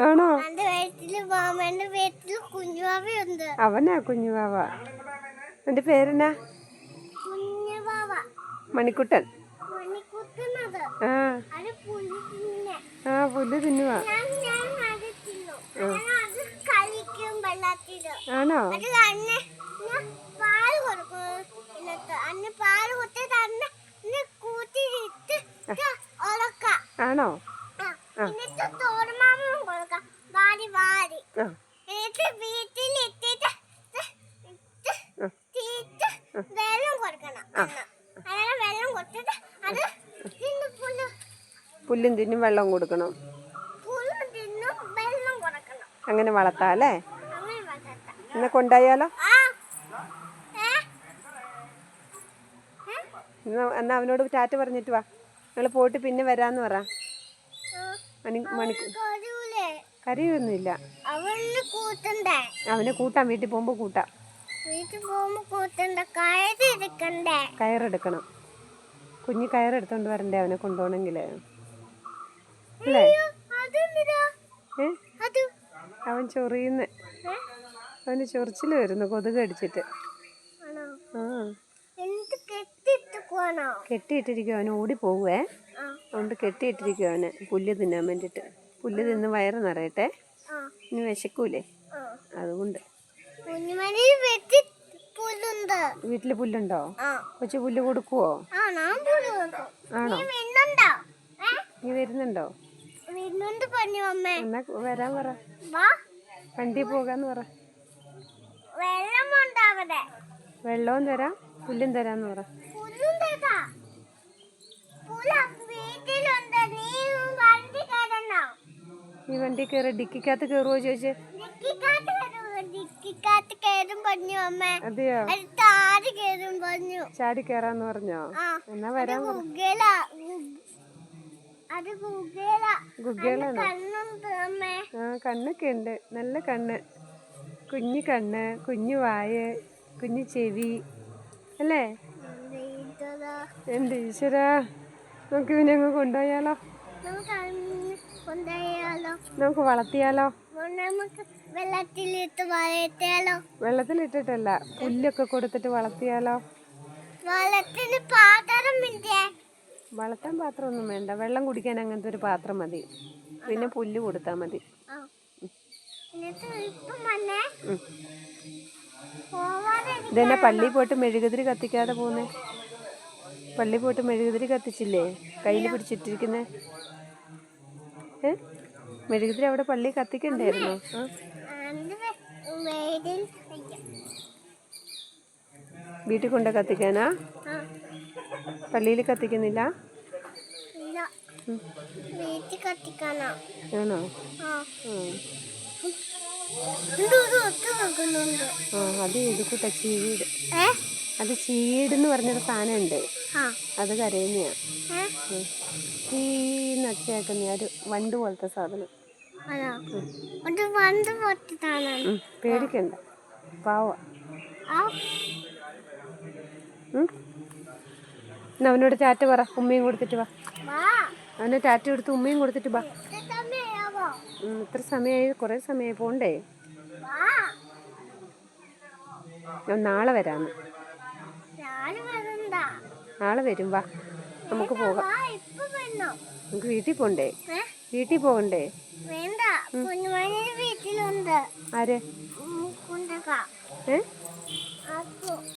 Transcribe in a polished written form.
ആണോ? അവനാ കുഞ്ഞുവാവ. എന്റെ പേരെന്നാ? മണിക്കുട്ടൻ. ആ പുല്ല് തിന്നുവാ. ആണോ? ആണോ? പുല്ലും തിന്നും വെള്ളം കൊടുക്കണം. അങ്ങനെ വളർത്താല്ലേ? എന്നെ കൊണ്ടായാലോ? എന്നാ അവനോട് ടാറ്റ പറഞ്ഞിട്ട് വാ. ഞങ്ങൾ പോയിട്ട് പിന്നെ വരാന്ന് പറ. കരയൊന്നുമില്ല. അവനെ കൂട്ടാം. വീട്ടിൽ പോകുമ്പോ കൂട്ടാം. കയറെടുക്കണം. കുഞ്ഞ് കയറെടുത്തോണ്ട് വരണ്ടേ അവനെ കൊണ്ടുപോകണമെങ്കില് അല്ലേ? അവൻ ചൊറിയുന്ന. അവന് ചൊറിച്ചില് വരുന്നു കൊതുക് അടിച്ചിട്ട്. കെട്ടിയിട്ടിരിക്കും. അവന് ഓടി പോവേ. അതുകൊണ്ട് കെട്ടിയിട്ടിരിക്കും അവന് പുല്ല് തിന്നാൻ വേണ്ടിട്ട്. പുല്ല് തിന്ന് വയറ് നിറയട്ടെ. ഇനി വിശക്കൂലേ? അതുകൊണ്ട്. വീട്ടില് പുല്ലുണ്ടോ? കൊച്ചു പുല്ല് കൊടുക്കുവോ? ആണോ? നീ വരുന്നുണ്ടോ? എന്നാ വരാൻ പറ. വണ്ടി പോകാന്ന് പറ. വെള്ളവും തരാം പുല്ലും തരാന്ന് പറ. നീ വണ്ടി കയറി. ഡിക്കിക്കകത്ത് കയറുവോ ചോദിച്ചേ? അതെയോ? ചാടി കയറാന്ന് പറഞ്ഞോ? എന്നാ വരാൻ പറ. ഗുഗേലാണോ? കണ്ണൊക്കെ ഉണ്ട്. നല്ല കണ്ണ്. കുഞ്ഞു കണ്ണ്, കുഞ്ഞു വായ്, കുഞ്ഞു ചെവി അല്ലേ? എന്റെ ഈശ്വരാ. നമുക്ക് ഇവനെ അങ്ങ് കൊണ്ടുപോയാലോ? നമുക്ക് വളർത്തിയാലോ? വെള്ളത്തിലിട്ടിട്ടല്ല, പുല്ലൊക്കെ കൊടുത്തിട്ട് വളർത്തിയാലോ? വളർത്താൻ പാത്രമൊന്നും വേണ്ട. വെള്ളം കുടിക്കാൻ അങ്ങനത്തെ ഒരു പാത്രം മതി. പിന്നെ പുല്ല് കൊടുത്താൽ മതി. ഇതെന്നാ പള്ളിയിൽ പോയിട്ട് മെഴുകുതിരി കത്തിക്കാതെ പോന്നേ? പള്ളിയിൽ പോയിട്ട് മെഴുകുതിരി കത്തിച്ചില്ലേ? കയ്യിൽ പിടിച്ചിട്ടിരിക്കുന്നേ? മെഴുകുതിരി അവിടെ പള്ളിയിൽ കത്തിക്കണ്ടായിരുന്നോ? വീട്ടിൽ കൊണ്ട് കത്തിക്കാനാ? പള്ളിയിൽ കത്തിക്കുന്നില്ല? ആണോ? അത് ഇത് കൂട്ടാ ചീട്. അത് ചീടെന്ന് പറഞ്ഞൊരു സാധനം ഉണ്ട്. അത് കരയുന്നയാ. ചീന്നൊച്ചയാക്കുന്ന ഒരു വണ്ട് പോലത്തെ സാധനം. പേടിക്കണ്ട, പാവ. എന്നാ അവനോട് ടാറ്റ പറ. ഉമ്മയും കൊടുത്തിട്ട് വാ. അവന് ടാറ്റ കൊടുത്ത് ഉമ്മയും കൊടുത്തിട്ട് വാ. ഇത്ര സമയമായി? കുറെ സമയമായി. പോണ്ടേ? ഞാൻ നാളെ വരാന്ന്. നാളെ വരും. വാ, നമുക്ക് പോകാം. നമുക്ക് വീട്ടിൽ പോണ്ടേ? വീട്ടിൽ പോകണ്ടേ? ആര്?